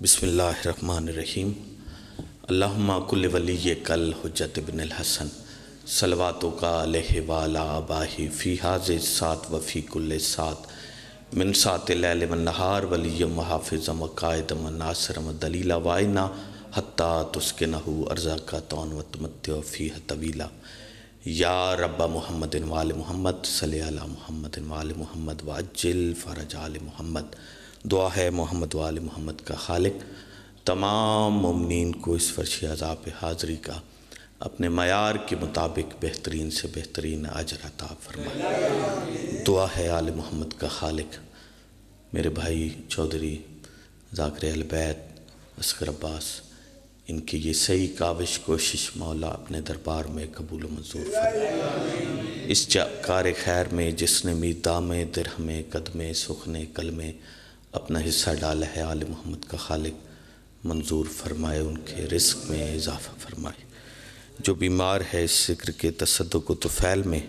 بسم اللہ الرحمن الرحیم۔ اللہم کل ولی کل حجت ابن الحسن صلواتک علیہ وعلی آبائہ فی ھذہ الساعۃ وفی کل ساعۃ من ساعۃ اللیل والنہار ولیا وحافظا وقائدا وناصرا ودلیلا وعینا حتی تسکنہ ارضاک طوعا وتمتع فیہ طویلا۔ یا رب محمد وآل محمد صلی علی محمد وآل محمد وعجل فرج آل محمد۔ دعا ہے محمد وآل محمد کا خالق تمام مومنین کو اس فرش عذاب حاضری کا اپنے معیار کے مطابق بہترین سے بہترین اجر عطا فرمائے۔ دعا ہے آل محمد کا خالق میرے بھائی چودھری ذاکر اہل بیت اصغر عباس، ان کی یہ صحیح کاوش کوشش مولا اپنے دربار میں قبول و منظور فرمائے۔ اس کار خیر میں جس نے میدان درہم قدم سخن کلمے اپنا حصہ ڈالا ہے، آل محمد کا خالق منظور فرمائے، ان کے رزق میں اضافہ فرمائے۔ جو بیمار ہے اس ذکر کے تصدق و طفیل میں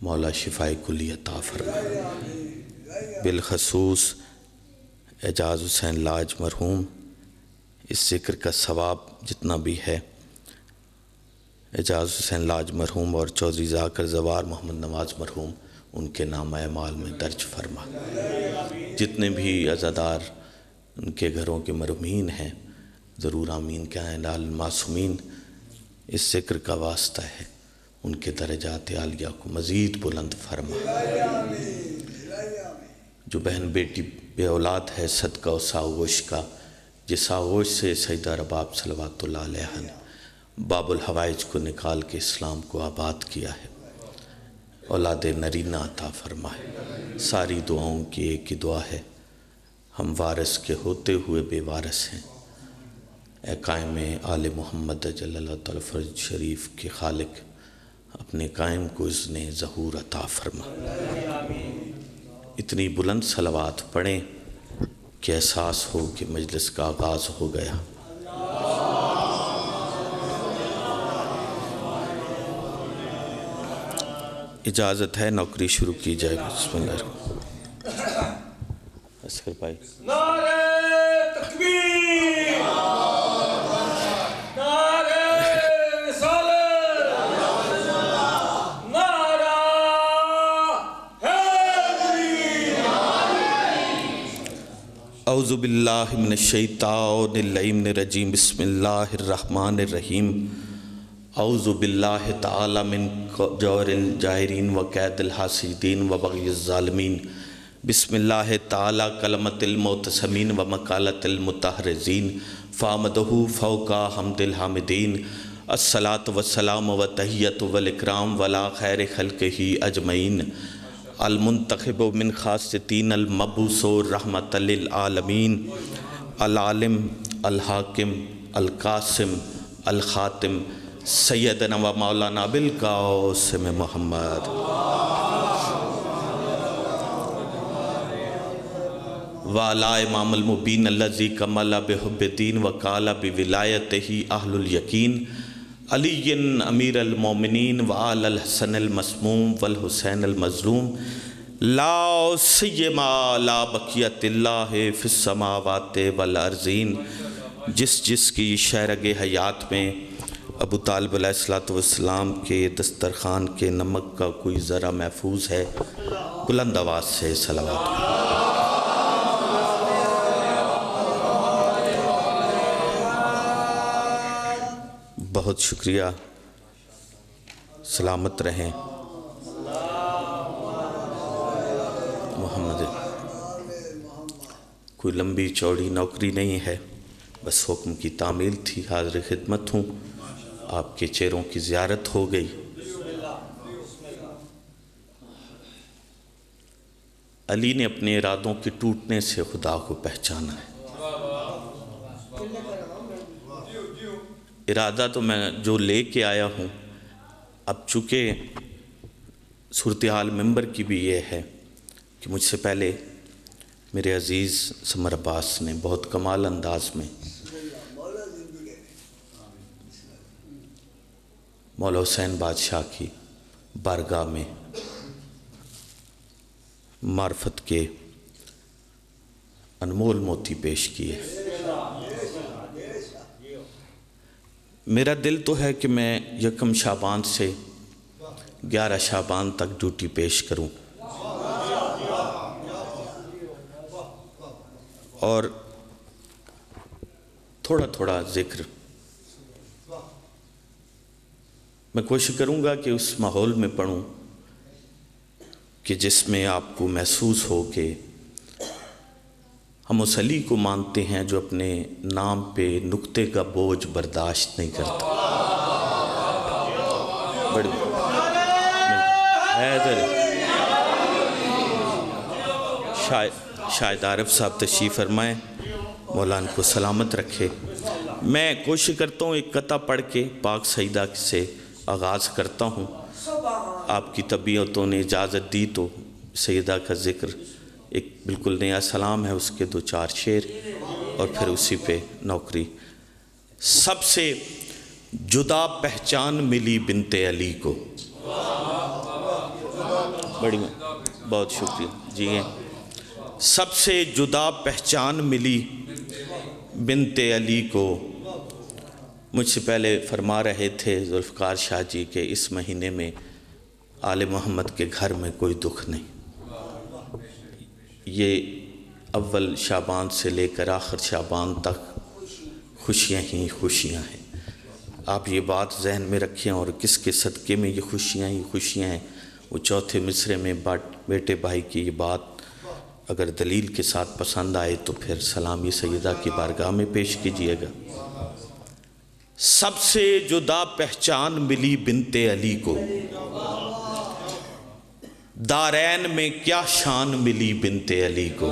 مولا شفائے کلی عطا فرمائے۔ بالخصوص اعجاز حسین لاج مرحوم، اس ذکر کا ثواب جتنا بھی ہے اعجاز حسین لاج مرحوم اور چودھری ذاکر زوار محمد نواز مرحوم ان کے نام اعمال میں درج فرما۔ جتنے بھی عزادار ان کے گھروں کے مرحومین ہیں ضرور آمین کہیں۔ المعصومین اس ذکر کا واسطہ ہے، ان کے درجات عالیہ کو مزید بلند فرما۔ جو بہن بیٹی بے اولاد ہے صدقہ اس آغوش کا جس آغوش سے سیدہ رباب صلوات اللہ علیہ نے باب الحوائج کو نکال کے اسلام کو آباد کیا ہے، اولاد نرینہ عطا فرمائے۔ ساری دعاؤں کی ایک ہی دعا ہے، ہم وارث کے ہوتے ہوئے بے وارث ہیں، اے قائم آل محمد جل اللہ تعالیٰ فرج شریف کے خالق اپنے قائم کو اذن ظہور عطا فرما۔ اتنی بلند صلوات پڑھیں کہ احساس ہو کہ مجلس کا آغاز ہو گیا۔ اجازت ہے نوکری شروع کی جائے۔ بسم اللہ الرحمن الرحیم۔ اصغر بھائی نعرہ تکبیر، نعرہ رسالت، نعرہ حیدری۔ اعوذ باللہ من الشیطان اللعین الرجیم، بسم اللہ الرحمن الرحیم۔ اعوذ باللہ تعالی من جور الجاہرین و قید الحاسدین و بغی الظالمین، بسم اللہ تعالی کلمت المعتصمین و مقالت المتحرزین، فامدہ فوق حمد الحامدین، الصلاۃ والسلام و تحیت والاکرام ولا خیر خلقہ اجمعین، المنتخب من خاصتین المبعوث رحمت للعالمین، العالم الحاکم القاسم الخاتم سیدنا و مولانا بالقاسم محمد وعلی امام المبین الذی کمل بحب دین وقال بولایتہ اہل الیقین، علی امیر المومنین وآل الحسن المسموم والحسین المظلوم، لا سیما لا بقیت اللہ فی السماوات والارضین۔ جس کی شہرگ حیات میں ابو طالب علیہ السلام کے دسترخوان کے نمک کا کوئی ذرہ محفوظ ہے، بلند آواز سے صلوات۔ بہت شکریہ، سلامت رہیں محمد۔ کوئی لمبی چوڑی نوکری نہیں ہے، بس حکم کی تعمیل تھی، حاضر خدمت ہوں، آپ کے چہروں کی زیارت ہو گئی۔ علی نے اپنے ارادوں کے ٹوٹنے سے خدا کو پہچانا ہے۔ ارادہ تو میں جو لے کے آیا ہوں، اب چونکہ صورتحال ممبر کی بھی یہ ہے کہ مجھ سے پہلے میرے عزیز سمر عباس نے بہت کمال انداز میں مولا حسین بادشاہ کی بارگاہ میں معرفت کے انمول موتی پیش کیے۔ میرا دل تو ہے کہ میں 1 شعبان سے 11 شعبان تک ڈیوٹی پیش کروں، اور تھوڑا تھوڑا ذکر میں کوشش کروں گا کہ اس ماحول میں پڑھوں کہ جس میں آپ کو محسوس ہو کہ ہم اس علی کو مانتے ہیں جو اپنے نام پہ نقطے کا بوجھ برداشت نہیں کرتا۔ بڑی شاہد عارف صاحب تشریف فرمائیں، مولانا کو سلامت رکھے۔ میں کوشش کرتا ہوں ایک قطعہ پڑھ کے پاک سیدہ سے آغاز کرتا ہوں۔ آپ کی طبیعتوں نے اجازت دی تو سیدہ کا ذکر ایک بالکل نیا سلام ہے، اس کے 2-4 شعر اور پھر اسی پہ نوکری۔ سب سے جدا پہچان ملی بنت علی کو۔ بڑی بہت شکریہ جی ہیں۔ سب سے جدا پہچان ملی بنت علی کو۔ مجھ سے پہلے فرما رہے تھے ذوالفقار شاہ جی کہ اس مہینے میں آل محمد کے گھر میں کوئی دکھ نہیں۔ یہ اول شعبان سے لے کر آخر شعبان تک خوشیاں ہی خوشیاں ہیں۔ آپ یہ بات ذہن میں رکھیں، اور کس کے صدقے میں یہ خوشیاں ہی خوشیاں ہیں۔ وہ چوتھے مصرے میں بیٹے بھائی کی یہ بات اگر دلیل کے ساتھ پسند آئے تو پھر سلامی سیدہ کی بارگاہ میں پیش کیجئے گا۔ سب سے جدا پہچان ملی بنت علی کو، دارین میں کیا شان ملی بنت علی کو۔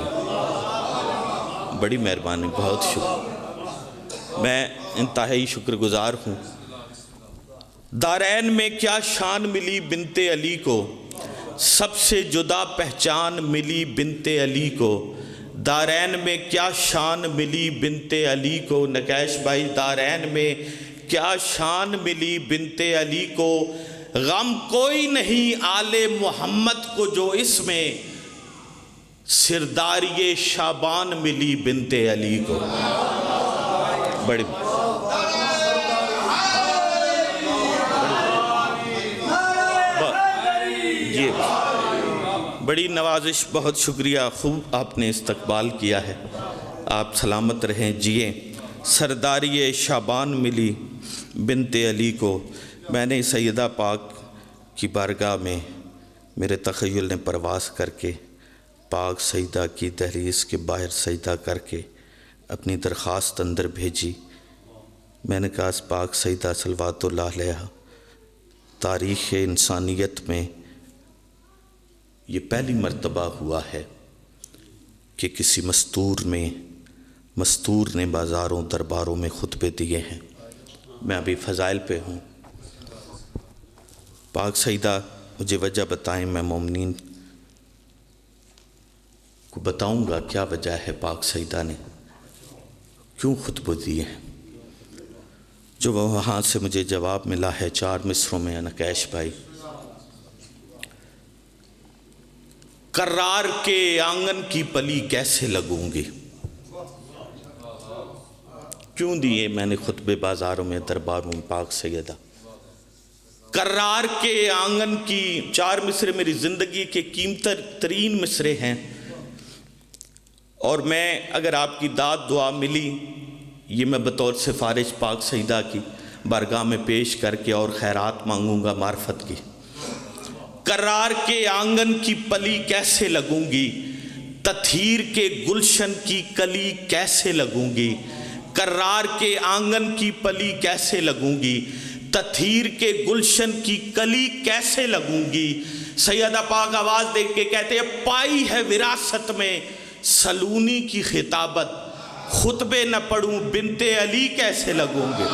بڑی مہربانی، بہت شکر، میں انتہائی شکر گزار ہوں۔ دارین میں کیا شان ملی بنت علی کو، سب سے جدا پہچان ملی بنت علی کو۔ دارین میں کیا شان ملی بنت علی کو، نکیش بھائی، دارین میں کیا شان ملی بنت علی کو۔ غم کوئی نہیں آل محمد کو جو اس میں سرداری شعبان ملی بنت علی کو۔ بڑی بڑی نوازش، بہت شکریہ، خوب آپ نے استقبال کیا ہے۔ آپ سلامت رہیں، جئیں۔ سرداری شعبان ملی بنت علی کو۔ میں نے سیدہ پاک کی بارگاہ میں میرے تخیل نے پرواز کر کے پاک سیدہ کی دہلیز کے باہر سجدہ کر کے اپنی درخواست اندر بھیجی۔ میں نے کہا پاک سیدہ صلوات اللہ علیہ، تاریخ انسانیت میں یہ پہلی مرتبہ ہوا ہے کہ کسی مستور نے بازاروں درباروں میں خطبے دیے ہیں۔ میں ابھی فضائل پہ ہوں۔ پاک سیدہ مجھے وجہ بتائیں، میں مومنین کو بتاؤں گا کیا وجہ ہے پاک سیدہ نے کیوں خطبے دیے ہیں۔ جو وہاں سے مجھے جواب ملا ہے 4 مصروں میں، نکیش بھائی۔ کرار کے آنگن کی پلی کیسے لگوں گی۔ کیوں دیے میں نے خطبے بازاروں میں درباروں میں پاک سیدہ؟ کرار کے آنگن کی 4 مصرے میری زندگی کے قیمتی ترین مصرے ہیں، اور میں اگر آپ کی داد دعا ملی یہ میں بطور سفارش پاک سیدہ کی بارگاہ میں پیش کر کے اور خیرات مانگوں گا معرفت کی۔ کرار کے آنگن کی پلی کیسے لگوں گی، تطہیر کے گلشن کی کلی کیسے لگوں گی۔ کرار کے آنگن کی پلی کیسے لگوں گی، تطہیر کے گلشن کی کلی کیسے لگوں گی۔ سیدہ پاک آواز دیکھ کے کہتے ہیں پائی ہے وراثت میں سلونی کی خطابت، خطبے نہ پڑھوں بنت علی کیسے لگوں گے۔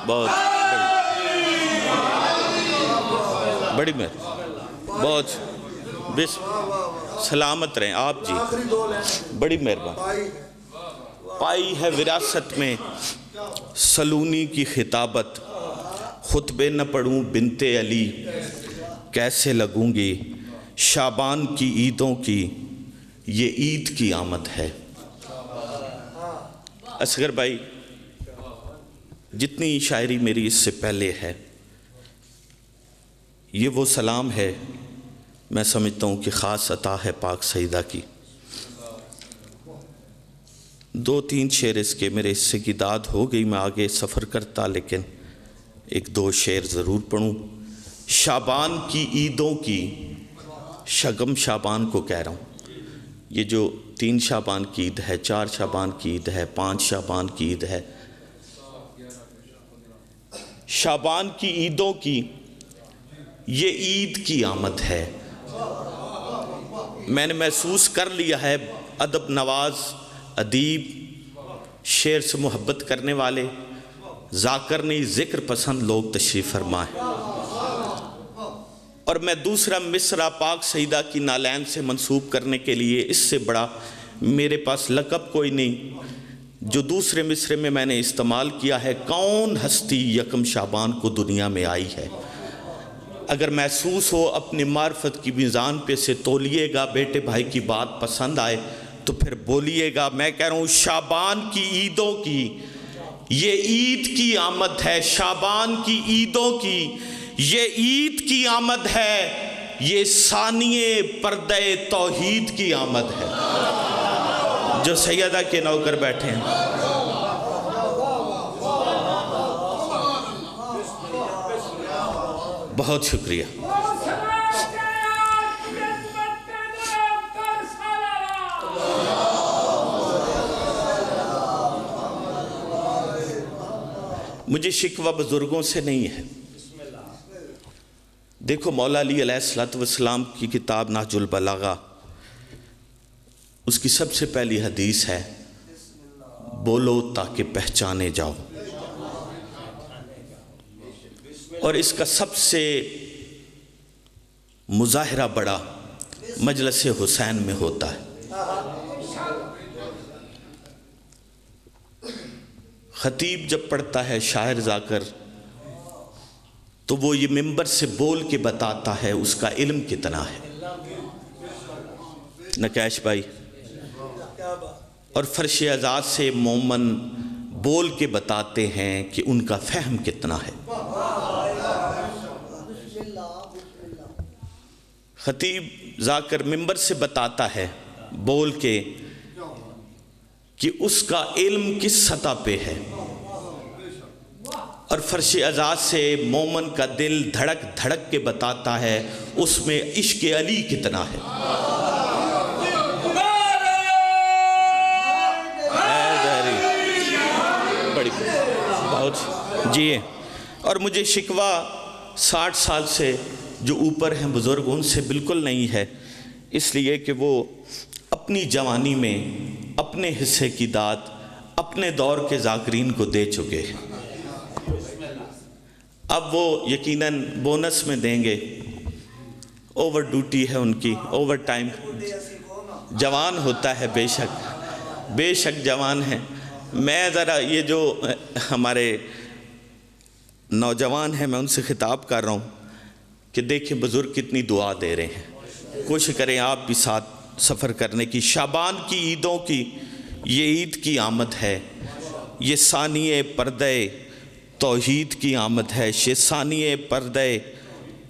بہت بڑی بہت سلامت رہیں آپ جی، بڑی مہربانی۔ پائی ہے وراثت میں سلونی کی خطابت، خطبے نہ پڑھوں بنت علی کیسے لگوں گی۔ شعبان کی عیدوں کی یہ عید کی آمد ہے۔ اصغر بھائی، جتنی شاعری میری اس سے پہلے ہے، یہ وہ سلام ہے میں سمجھتا ہوں کہ خاص عطا ہے پاک سیدہ کی۔ 2-3 شعر اس کے میرے حصے کی داد ہو گئی، میں آگے سفر کرتا، لیکن 1-2 شعر ضرور پڑھوں۔ شعبان کی عیدوں کی، شگم شعبان کو کہہ رہا ہوں، یہ جو 3 شعبان کی عید ہے، 4 شعبان کی عید ہے، 5 شعبان کی عید ہے، شعبان کی عیدوں کی یہ عید کی آمد ہے۔ میں نے محسوس کر لیا ہے ادب نواز، ادیب، شعر سے محبت کرنے والے، ذاکر نہیں ذکر پسند لوگ تشریف فرما ہے، اور میں دوسرا مصرع پاک سیدہ کی نالین سے منسوب کرنے کے لیے اس سے بڑا میرے پاس لقب کوئی نہیں جو دوسرے مصرعے میں نے استعمال کیا ہے، کون ہستی یکم شعبان کو دنیا میں آئی ہے۔ اگر محسوس ہو اپنی معرفت کی میزان پہ سے تولیے گا، بیٹے بھائی کی بات پسند آئے تو پھر بولیے گا۔ میں کہہ رہا ہوں شعبان کی عیدوں کی یہ عید کی آمد ہے، شعبان کی عیدوں کی یہ عید کی آمد ہے، یہ ثانیے پردہ توحید کی آمد ہے۔ جو سیدہ کے نوکر بیٹھے ہیں، بہت شکریہ۔ مجھے شکوہ بزرگوں سے نہیں ہے۔ دیکھو مولا علی علیہ السلام کی کتاب نہج البلاغہ، اس کی سب سے پہلی حدیث ہے، بولو تاکہ پہچانے جاؤ، اور اس کا سب سے مظاہرہ بڑا مجلس حسین میں ہوتا ہے۔ خطیب جب پڑھتا ہے شاعر ذاکر، تو وہ یہ منبر سے بول کے بتاتا ہے اس کا علم کتنا ہے، نکیش بھائی، اور فرش اعزاز سے مومن بول کے بتاتے ہیں کہ ان کا فہم کتنا ہے۔ خطیب ذاکر منبر سے بتاتا ہے بول کے کہ اس کا علم کس سطح پہ ہے، اور فرش اعزاز سے مومن کا دل دھڑک دھڑک کے بتاتا ہے اس میں عشق علی کتنا ہے۔ بڑی بہت جی، اور مجھے شکوہ 60 سال سے جو اوپر ہیں بزرگ ان سے بالکل نہیں ہے، اس لیے کہ وہ اپنی جوانی میں اپنے حصے کی داد اپنے دور کے ذاکرین کو دے چکے ہیں۔ اب وہ یقیناً بونس میں دیں گے، اوور ڈیوٹی ہے ان کی، اوور ٹائم، جوان ہوتا ہے، بے شک جوان ہیں۔ میں ذرا یہ جو ہمارے نوجوان ہیں میں ان سے خطاب کر رہا ہوں کہ دیکھیں بزرگ کتنی دعا دے رہے ہیں، کوشش کریں آپ بھی ساتھ سفر کرنے کی۔ شعبان کی عیدوں کی یہ عید کی آمد ہے، یہ ثانیے پردہ توحید کی آمد ہے، یہ ثانیے پردہ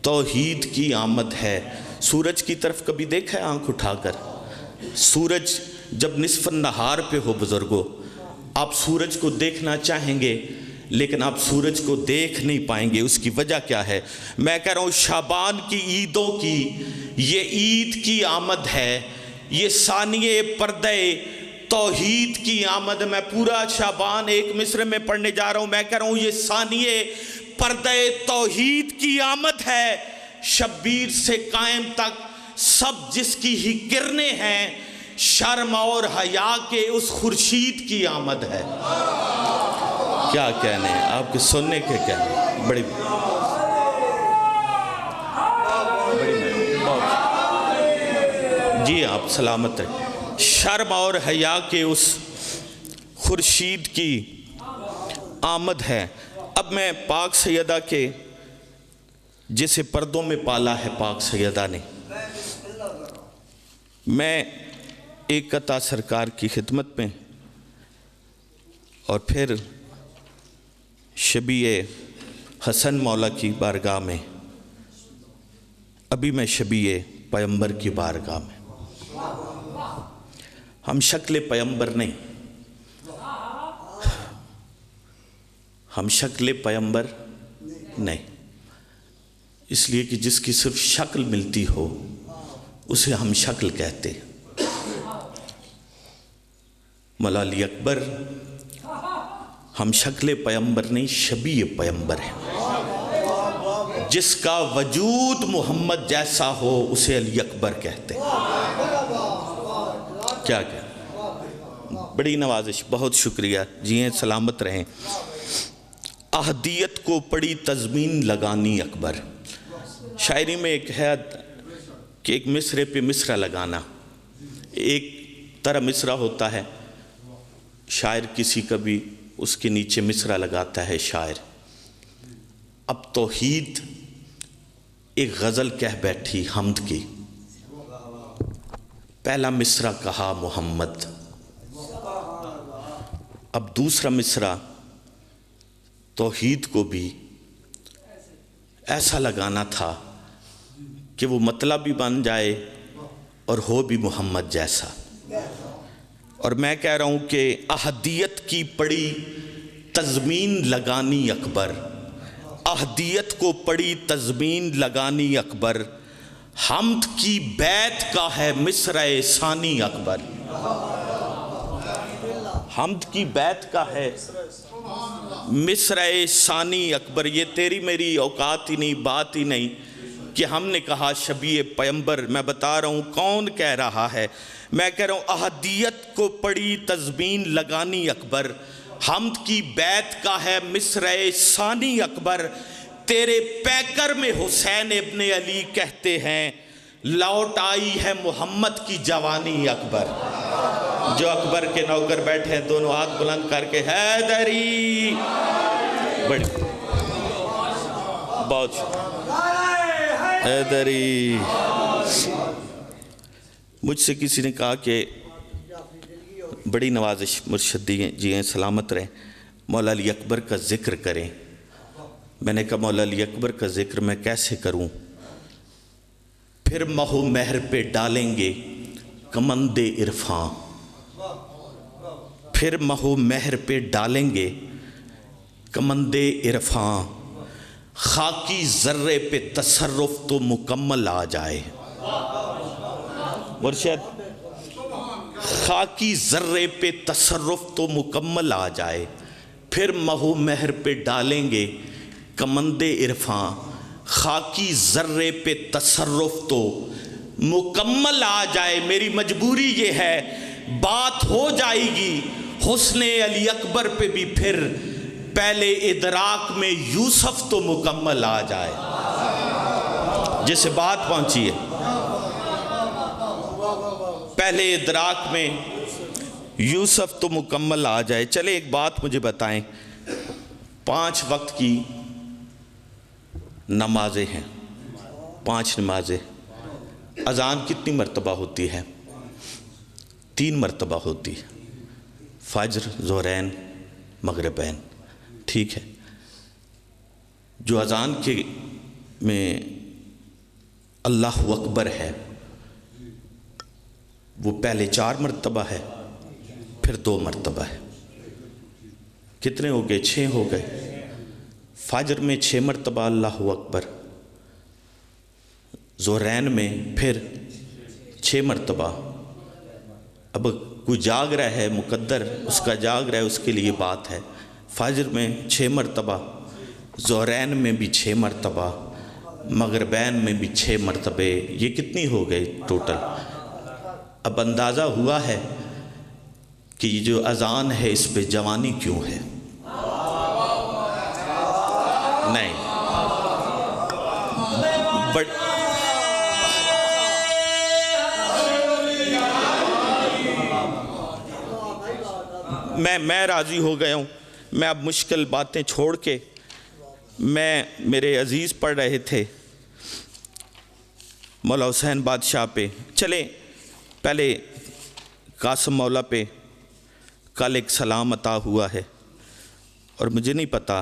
توحید کی آمد ہے۔ سورج کی طرف کبھی دیکھا ہے آنکھ اٹھا کر؟ سورج جب نصف النہار پہ ہو بزرگوں، آپ سورج کو دیکھنا چاہیں گے لیکن آپ سورج کو دیکھ نہیں پائیں گے۔ اس کی وجہ کیا ہے؟ میں کہہ رہا ہوں شعبان کی عیدوں کی یہ عید کی آمد ہے، یہ ثانیے پردہ توحید کی آمد۔ میں پورا شعبان ایک مصرعے میں پڑھنے جا رہا ہوں، میں کہہ رہا ہوں یہ ثانیے پردہ توحید کی آمد ہے۔ شبیر سے قائم تک سب جس کی ہی کرنیں ہیں، شرم اور حیا کے اس خورشید کی آمد ہے۔ کیا کہنے ہیں آپ کے سننے کے کہنے، بڑی جی آپ سلامت رہیں۔ شرم اور حیا کے اس خورشید کی آمد ہے۔ اب میں پاک سیدہ کے جسے پردوں میں پالا ہے پاک سیدہ نے، میں ایک قطع سرکار کی خدمت میں اور پھر شبیہ حسن مولا کی بارگاہ میں، ابھی میں شبیہ پیمبر کی بارگاہ میں۔ ہم شکل پیمبر نہیں، ہم شکل پیمبر نہیں، اس لیے کہ جس کی صرف شکل ملتی ہو اسے ہم شکل کہتے ہیں۔ مولا علی اکبر ہم شکل پیمبر نہیں، شبیہ پیمبر ہیں۔ جس کا وجود محمد جیسا ہو اسے علی اکبر کہتے ہیں۔ کیا بڑی نوازش، بہت شکریہ، جیئیں سلامت رہیں۔ احدیت کو پڑی تضمین لگانی اکبر۔ شاعری میں ایک ہے کہ ایک مصرے پہ مصرع لگانا، ایک طرح مصرع ہوتا ہے، شاعر کسی کا بھی اس کے نیچے مصرع لگاتا ہے شاعر۔ اب توحید ایک غزل کہہ بیٹھی حمد کی، پہلا مصرع کہا محمد، اب دوسرا مصرع توحید کو بھی ایسا لگانا تھا کہ وہ مطلب بھی بن جائے اور ہو بھی محمد جیسا۔ اور میں کہہ رہا ہوں کہ احدیت کی پڑی تضمین لگانی اکبر، احدیت کو پڑی تضمین لگانی اکبر، حمد کی بیت کا ہے مصرع ثانی اکبر۔ حمد کی بیت کا ہے مصرع ثانی اکبر۔ یہ تیری میری اوقات ہی نہیں، بات ہی نہیں کہ ہم نے کہا شبیہ پیمبر۔ میں بتا رہا ہوں کون کہہ رہا ہے، میں کہہ رہا ہوں احدیت کو پڑی تضمین لگانی اکبر، حمد کی بیت کا ہے مصرع ثانی اکبر۔ تیرے پیکر میں حسین ابن علی کہتے ہیں لوٹ آئی ہے محمد کی جوانی اکبر۔ جو اکبر کے نوکر بیٹھے ہیں دونوں ہاتھ بلند کر کے حیدری، بڑی بہت حیدری۔ مجھ سے کسی نے کہا کہ بڑی نوازش مرشد جی ہیں سلامت رہیں، مولا علی اکبر کا ذکر کریں۔ میں نے کہا مولا علی اکبر کا ذکر میں کیسے کروں؟ پھر مہو مہر پہ ڈالیں گے کمند عرفاں، پھر مہو مہر پہ ڈالیں گے کمند عرفاں، خاکی ذرے پہ تصرف تو مکمل آ جائے۔ مرشد خاکی ذرے پہ تصرف تو مکمل آ جائے، پھر مہو مہر پہ ڈالیں گے کمند عرفاں، خاکی ذرے پہ تصرف تو مکمل آ جائے۔ میری مجبوری یہ ہے، بات ہو جائے گی حسن علی اکبر پہ بھی، پھر پہلے ادراک میں یوسف تو مکمل آ جائے۔ جسے بات پہنچی ہے، پہلے ادراک میں یوسف تو مکمل آ جائے۔ چلے ایک بات مجھے بتائیں، 5 وقت کی نمازیں ہیں، 5 نمازیں، اذان کتنی مرتبہ ہوتی ہے؟ 3 مرتبہ ہوتی ہے، فجر، ظہرین، مغربین، ٹھیک ہے۔ جو اذان کے میں اللہ اکبر ہے وہ پہلے 4 مرتبہ ہے، پھر 2 مرتبہ ہے۔ کتنے ہو گئے؟ 6 ہو گئے۔ فجر میں 6 مرتبہ اللہ اکبر، ظہرین میں پھر 6 مرتبہ۔ اب کوئی جاگ رہا ہے مقدر، اس کا جاگ رہا ہے، اس کے لیے بات ہے۔ فجر میں 6 مرتبہ، ظہرین میں بھی 6 مرتبہ، مغربین میں بھی 6 مرتبے، یہ کتنی ہو گئی ٹوٹل؟ اب اندازہ ہوا ہے کہ یہ جو اذان ہے اس پہ جوانی کیوں ہے؟ نہیں، میں راضی ہو گیا ہوں۔ میں اب مشکل باتیں چھوڑ کے، میرے عزیز پڑھ رہے تھے مولا حسین بادشاہ پہ، چلیں پہلے قاسم مولا پہ کل ایک سلام عطا ہوا ہے اور مجھے نہیں پتا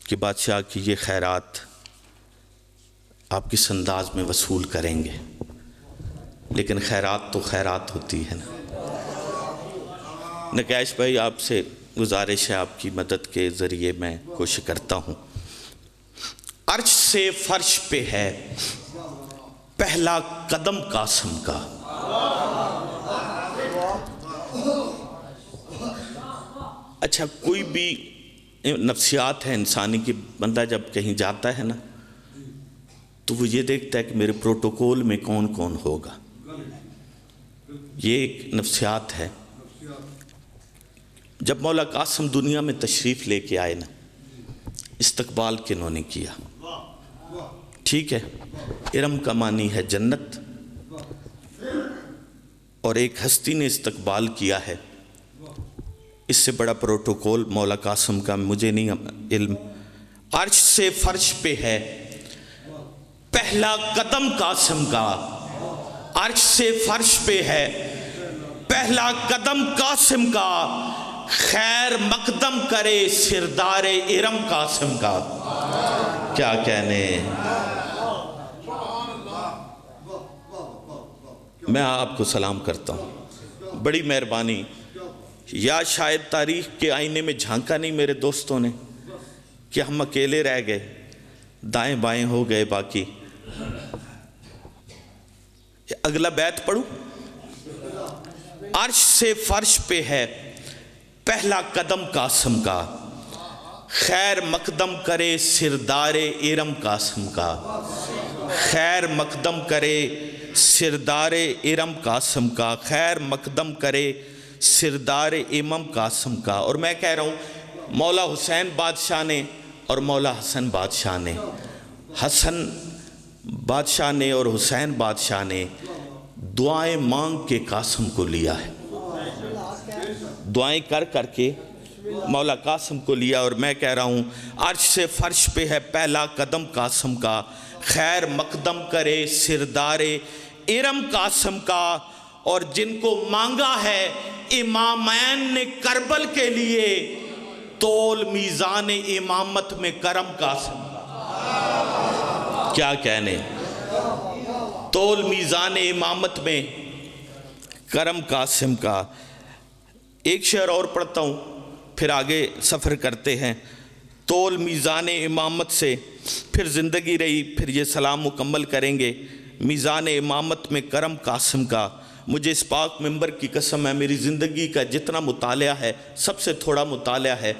کہ بادشاہ کی یہ خیرات آپ کس انداز میں وصول کریں گے، لیکن خیرات تو خیرات ہوتی ہے نا۔ نکیش بھائی، آپ سے گزارش ہے، آپ کی مدد کے ذریعے میں کوشش کرتا ہوں۔ عرش سے فرش پہ ہے پہلا قدم قاسم کا، اچھا کوئی بھی نفسیات ہے انسانی کی، بندہ جب کہیں جاتا ہے نا تو وہ یہ دیکھتا ہے کہ میرے پروٹوکول میں کون کون ہوگا، یہ ایک نفسیات ہے۔ جب مولا قاسم دنیا میں تشریف لے کے آئے نا، استقبال کنہوں نے کیا؟ ٹھیک ہے، ارم کا معنی ہے جنت، اور ایک ہستی نے استقبال کیا ہے، اس سے بڑا پروٹوکول مولا قاسم کا مجھے نہیں علم۔ عرش سے فرش پہ ہے پہلا قدم قاسم کا، عرش سے فرش پہ ہے پہلا قدم قاسم کا، خیر مقدم کرے سردار ارم قاسم کا۔ کیا کہنے، میں آپ کو سلام کرتا ہوں، بڑی مہربانی۔ یا شاید تاریخ کے آئینے میں جھانکا نہیں میرے دوستوں نے کہ ہم اکیلے رہ گئے، دائیں بائیں ہو گئے باقی۔ اگلا بیت پڑھوں، عرش سے فرش پہ ہے پہلا قدم قاسم کا، خیر مقدم کرے سردار ارم قاسم کا، خیر مقدم کرے سردار ارم قاسم کا، خیر مقدم کرے سردار امم قاسم کا۔ اور میں کہہ رہا ہوں مولا حسین بادشاہ نے اور مولا حسن بادشاہ نے، حسن بادشاہ نے اور حسین بادشاہ نے دعائیں مانگ کے قاسم کو لیا ہے، دعائیں کر کر کے مولا قاسم کو لیا۔ اور میں کہہ رہا ہوں عرش سے فرش پہ ہے پہلا قدم قاسم کا، خیر مقدم کرے سردار ارم قاسم کا، اور جن کو مانگا ہے امامین نے کربل کے لیے، تول میزان امامت میں کرم قاسم کا۔ کیا کہنے، تول میزان امامت میں کرم قاسم کا۔ ایک شعر اور پڑھتا ہوں پھر آگے سفر کرتے ہیں۔ تول میزان امامت سے، پھر زندگی رہی، پھر یہ سلام مکمل کریں گے۔ میزان امامت میں کرم قاسم کا، مجھے اس پاک منبر کی قسم ہے، میری زندگی کا جتنا مطالعہ ہے سب سے تھوڑا مطالعہ ہے۔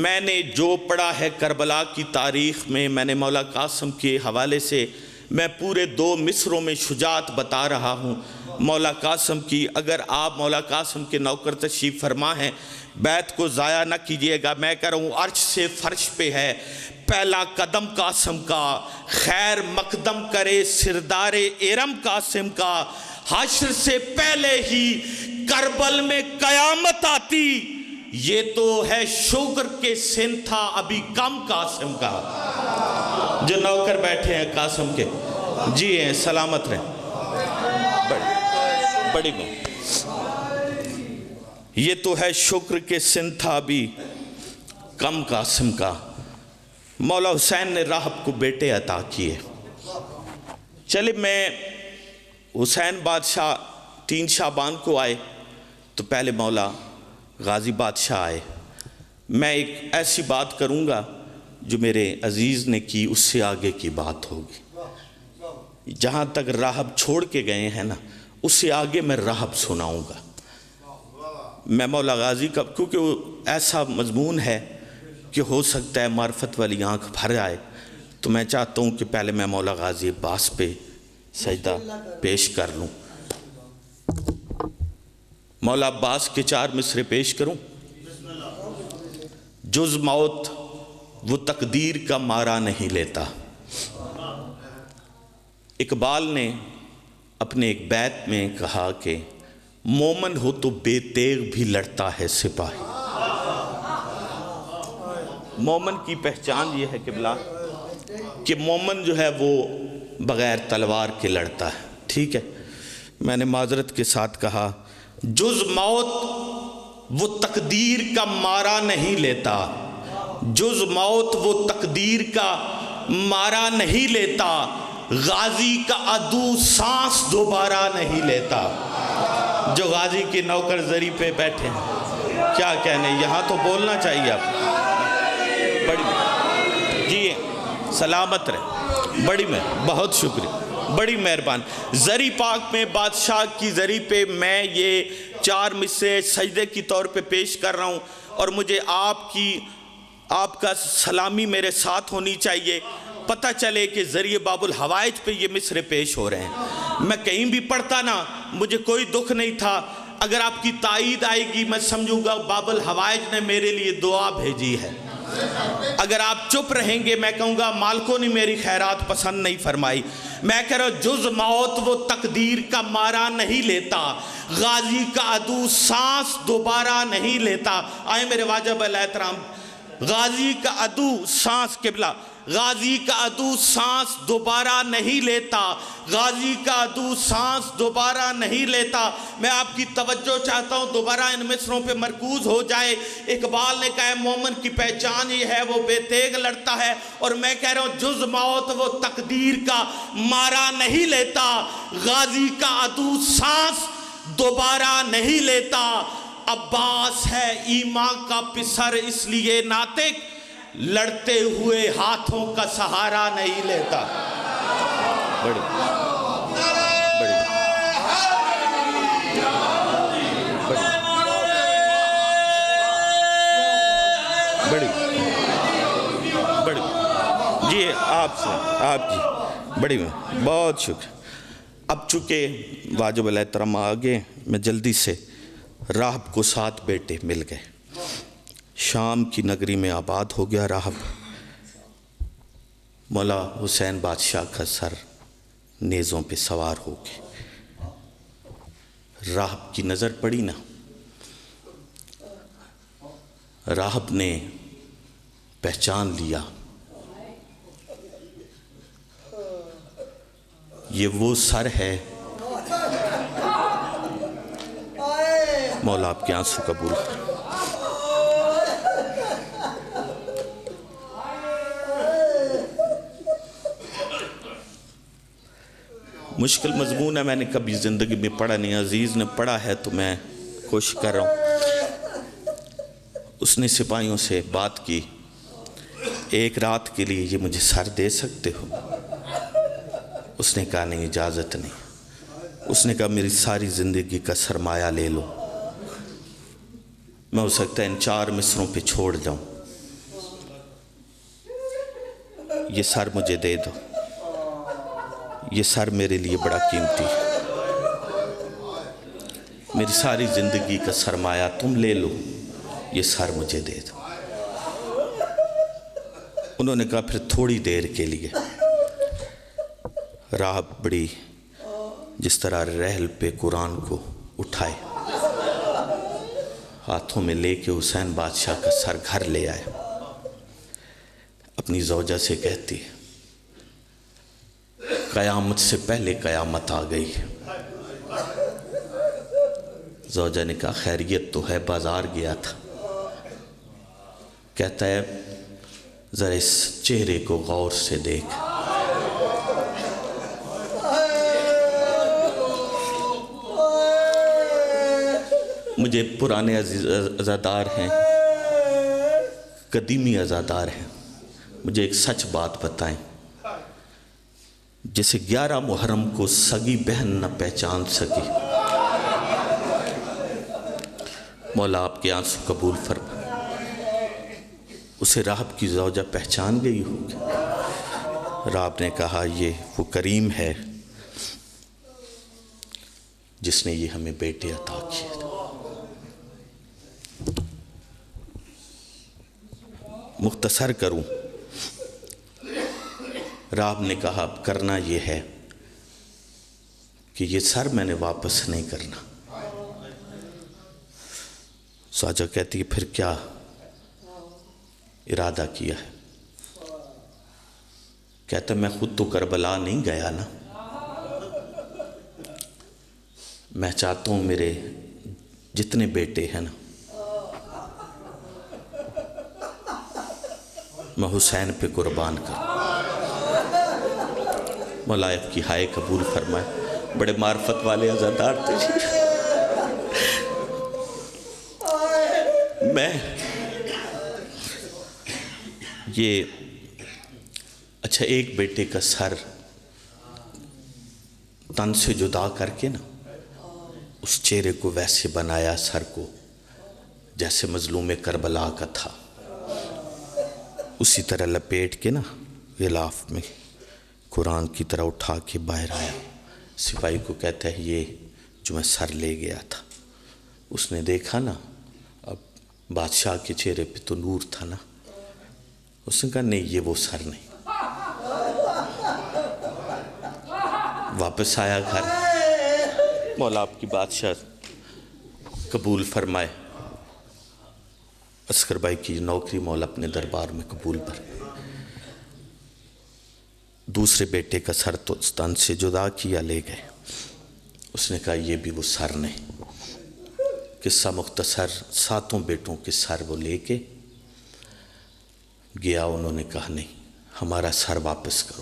میں نے جو پڑھا ہے کربلا کی تاریخ میں نے مولا قاسم کے حوالے سے میں پورے 2 مصروں میں شجاعت بتا رہا ہوں مولا قاسم کی۔ اگر آپ مولا قاسم کے نوکر تشریف فرما ہیں، بیت کو ضائع نہ کیجئے گا۔ میں کہہ رہا ہوں عرش سے فرش پہ ہے پہلا قدم قاسم کا، خیر مقدم کرے سردار ارم قاسم کا، حشر سے پہلے ہی کربل میں قیامت آتی، یہ تو ہے شوگر کے سن تھا ابھی کم قاسم کا۔ جو نوکر بیٹھے ہیں قاسم کے، جی ہیں، سلامت رہیں، بڑی میں، یہ تو ہے شکر کے سن تھا ابھی کم قاسم کا۔ مولا حسین نے راہب کو بیٹے عطا کیے۔ چلے، میں حسین بادشاہ 3 شعبان کو آئے تو پہلے مولا غازی بادشاہ آئے۔ میں ایک ایسی بات کروں گا جو میرے عزیز نے کی، اس سے آگے کی بات ہوگی۔ جہاں تک راہب چھوڑ کے گئے ہیں نا، اس سے آگے میں راہب سناؤں گا۔ میں مولا غازی کا، کیونکہ وہ ایسا مضمون ہے کہ ہو سکتا ہے معرفت والی آنکھ بھر آئے، تو میں چاہتا ہوں کہ پہلے میں مولا غازی عباس پہ سجدہ پیش کر لوں۔ مولا عباس کے 4 مصرے پیش کروں۔ جز موت وہ تقدیر کا مارا نہیں لیتا۔ اقبال نے اپنے ایک بیت میں کہا کہ مومن ہو تو بے تیغ بھی لڑتا ہے سپاہی۔ مومن کی پہچان یہ ہے کہ مومن جو ہے وہ بغیر تلوار کے لڑتا ہے، ٹھیک ہے۔ میں نے معذرت کے ساتھ کہا جز موت وہ تقدیر کا مارا نہیں لیتا، جز موت وہ تقدیر کا مارا نہیں لیتا، غازی کا عدو سانس دوبارہ نہیں لیتا۔ جو غازی کے نوکر زری پہ بیٹھے ہیں، کیا کہنے، یہاں تو بولنا چاہیے آپ۔ بڑی جی سلامت رہے، بڑی بہت شکریہ، بڑی مہربان۔ زری پاک میں بادشاہ کی زری پہ میں یہ 4 مصرے سجدے کی طور پہ پیش کر رہا ہوں، اور مجھے آپ کا سلامی میرے ساتھ ہونی چاہیے، پتہ چلے کہ ذریعہ باب الحوائج پہ یہ مصرے پیش ہو رہے ہیں۔ میں کہیں بھی پڑھتا نا، مجھے کوئی دکھ نہیں تھا، اگر آپ کی تائید آئے گی میں سمجھوں گا باب الحوائج نے میرے لیے دعا بھیجی ہے۔ اگر آپ چپ رہیں گے میں کہوں گا مالکوں نے میری خیرات پسند نہیں فرمائی۔ میں کہہ رہا ہوں جز موت وہ تقدیر کا مارا نہیں لیتا، غازی کا عدو سانس دوبارہ نہیں لیتا۔ آئے میرے واجب علیہ احترام، غازی کا عدو سانس، قبلہ، غازی کا عدو سانس دوبارہ نہیں لیتا، غازی کا عدو سانس دوبارہ نہیں لیتا۔ میں آپ کی توجہ چاہتا ہوں دوبارہ ان مصروں پہ مرکوز ہو جائے۔ اقبال نے کہا ہے مومن کی پہچان یہ ہے وہ بے تیغ لڑتا ہے، اور میں کہہ رہا ہوں جز موت وہ تقدیر کا مارا نہیں لیتا، غازی کا عدو سانس دوبارہ نہیں لیتا۔ عباس ہے ایمان کا پسر اس لیے ناطق، لڑتے ہوئے ہاتھوں کا سہارا نہیں لیتا۔ بڑی جی آپ جی بڑی بہت شکریہ۔ اب چونکہ واجب علیہ احترام آگے، میں جلدی سے، راہب کو 7 بیٹے مل گئے، شام کی نگری میں آباد ہو گیا راہب۔ مولا حسین بادشاہ کا سر نیزوں پہ سوار ہو گئے۔ راہب کی نظر پڑی نا، راہب نے پہچان لیا یہ وہ سر ہے۔ مولا آپ کے آنسو قبول کریں۔ مشکل مضمون ہے، میں نے کبھی زندگی میں پڑھا نہیں، عزیز نے پڑھا ہے تو میں کوشش کر رہا ہوں۔ اس نے سپاہیوں سے بات کی، 1 رات کے لیے یہ مجھے سر دے سکتے ہو؟ اس نے کہا نہیں، اجازت نہیں۔ اس نے کہا میری ساری زندگی کا سرمایہ لے لو، میں ہو سکتا ہے ان 4 مصروں پہ چھوڑ جاؤں، یہ سر مجھے دے دو، یہ سر میرے لیے بڑا قیمتی ہے، میری ساری زندگی کا سرمایہ تم لے لو، یہ سر مجھے دے دو۔ انہوں نے کہا پھر تھوڑی دیر کے لیے۔ راہب بڑی جس طرح رحل پہ قرآن کو اٹھائے، ہاتھوں میں لے کے حسین بادشاہ کا سر گھر لے آئے، اپنی زوجہ سے کہتی ہے قیامت سے پہلے قیامت آ گئی۔ زوجہ نے کہا خیریت تو ہے، بازار گیا تھا۔ کہتا ہے ذرا اس چہرے کو غور سے دیکھ، مجھے پرانے عزادار ہیں، قدیمی عزادار ہیں، مجھے ایک سچ بات بتائیں، جسے 11 محرم کو سگی بہن نہ پہچان سکی، مولا آپ کے آنسو قبول فرما، اسے راہب کی زوجہ پہچان گئی ہوگی۔ راہب نے کہا یہ وہ کریم ہے جس نے یہ ہمیں بیٹے عطا کیے۔ مختصر کروں، راہب نے کہا اب کرنا یہ ہے کہ یہ سر میں نے واپس نہیں کرنا۔ زوجہ کہتی ہے پھر کیا ارادہ کیا ہے؟ کہتا میں خود تو کربلا نہیں گیا نا، میں چاہتا ہوں میرے جتنے بیٹے ہیں نا، میں حسین پہ قربان کروں۔ مولا آپ کی ہائے قبول فرمائے۔ بڑے معرفت والے عزادار تھے۔ میں یہ اچھا ایک بیٹے کا سر تن سے جدا کر کے نا، اس چہرے کو ویسے بنایا سر کو جیسے مظلوم کربلا کا تھا، اسی طرح لپیٹ کے نا غلاف میں قرآن کی طرح اٹھا کے باہر آیا۔ سپاہی کو کہتا ہے یہ جو میں سر لے گیا تھا۔ اس نے دیکھا نا، اب بادشاہ کے چہرے پہ تو نور تھا نا، اس نے کہا نہیں یہ وہ سر نہیں۔ واپس آیا گھر، مولا آپ کی بادشاہ قبول فرمائے۔ عسکر بھائی کی نوکری مولا اپنے دربار میں قبول پر۔ دوسرے بیٹے کا سر تو تن سے جدا کیا لے گئے۔ اس نے کہا یہ بھی وہ سر نہیں۔ قصہ مختصر، 7 بیٹوں کے سر وہ لے کے گیا۔ انہوں نے کہا نہیں ہمارا سر واپس کرو،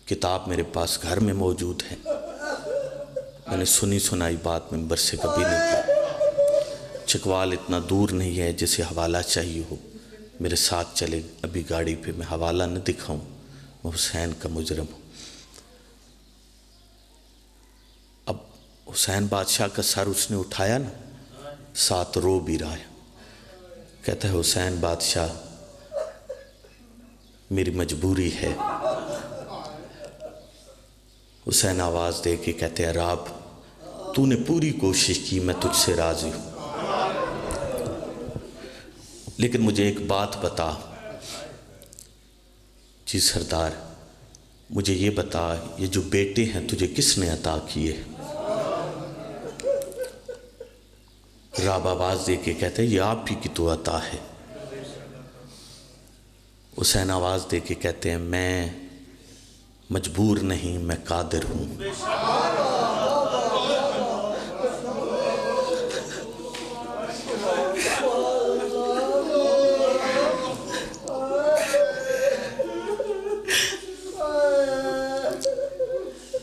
کتاب میرے پاس گھر میں موجود ہے، میں نے سنی سنائی بات ممبر سے کبھی نہیں کی۔ چکوال اتنا دور نہیں ہے جسے حوالہ چاہیے ہو، میرے ساتھ چلے، ابھی گاڑی پہ میں حوالہ نہ دکھاؤں، میں حسین کا مجرم ہوں۔ اب حسین بادشاہ کا سر اس نے اٹھایا نا، ساتھ رو بھی رہا ہے، کہتا ہے حسین بادشاہ میری مجبوری ہے۔ حسین آواز دے کے کہتے ہیں راب تو نے پوری کوشش کی، میں تجھ سے راضی ہوں، لیکن مجھے ایک بات بتا۔ جی سردار مجھے یہ بتا یہ جو بیٹے ہیں تجھے کس نے عطا کیے؟ راب آواز دے کے کہتے ہیں یہ آپ ہی کی تو عطا ہے۔ حسین آواز دے کے کہتے ہیں میں مجبور نہیں، میں قادر ہوں۔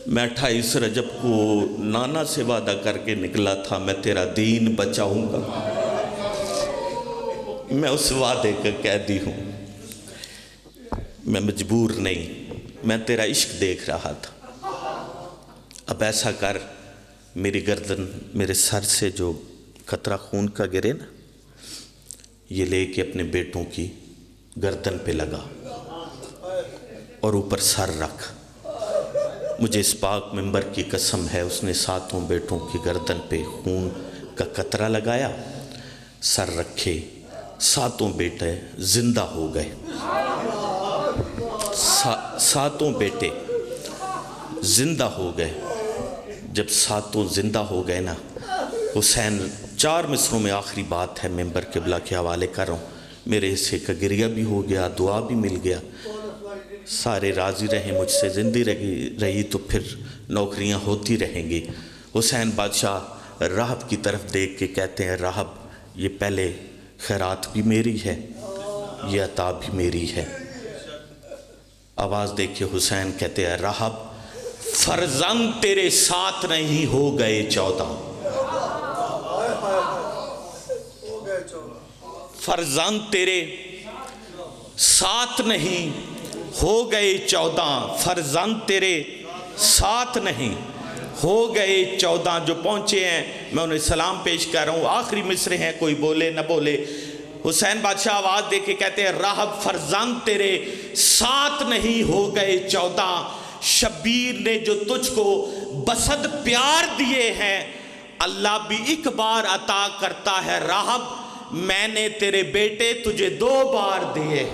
میں 28 رجب کو نانا سے وعدہ کر کے نکلا تھا میں تیرا دین بچاؤں گا، میں اس وعدے کا قیدی ہوں، میں مجبور نہیں، میں تیرا عشق دیکھ رہا تھا۔ اب ایسا کر میری گردن، میرے سر سے جو قطرہ خون کا گرے نا، یہ لے کے اپنے بیٹوں کی گردن پہ لگا اور اوپر سر رکھ۔ مجھے اس پاک منبر کی قسم ہے اس نے 7 بیٹوں کی گردن پہ خون کا قطرہ لگایا، سر رکھے، 7 بیٹے زندہ ہو گئے۔ 7 بیٹے زندہ ہو گئے۔ جب 7 زندہ ہو گئے نا، حسین 4 مصروں میں آخری بات ہے ممبر قبلہ کے حوالے کر رہا ہوں، میرے حصے کا گریہ بھی ہو گیا، دعا بھی مل گیا، سارے راضی رہے مجھ سے، زندگی رہی تو پھر نوکریاں ہوتی رہیں گی۔ حسین بادشاہ راہب کی طرف دیکھ کے کہتے ہیں راہب یہ پہلے خیرات بھی میری ہے، یہ عطا بھی میری ہے۔ آواز دیکھے حسین کہتے ہیں راہب فرزند تیرے ساتھ نہیں ہو گئے 14، فرزند تیرے ساتھ نہیں ہو گئے 14، فرزند تیرے ساتھ نہیں ہو گئے 14۔ جو پہنچے ہیں میں انہیں سلام پیش کر رہا ہوں، آخری مصرے ہیں، کوئی بولے نہ بولے۔ حسین بادشاہ آواز دے کے کہتے ہیں راہب فرزند تیرے ساتھ نہیں ہو گئے 14، شبیر نے جو تجھ کو بسد پیار دیے ہیں اللہ بھی ایک بار عطا کرتا ہے راہب، میں نے تیرے بیٹے تجھے 2 بار دیے۔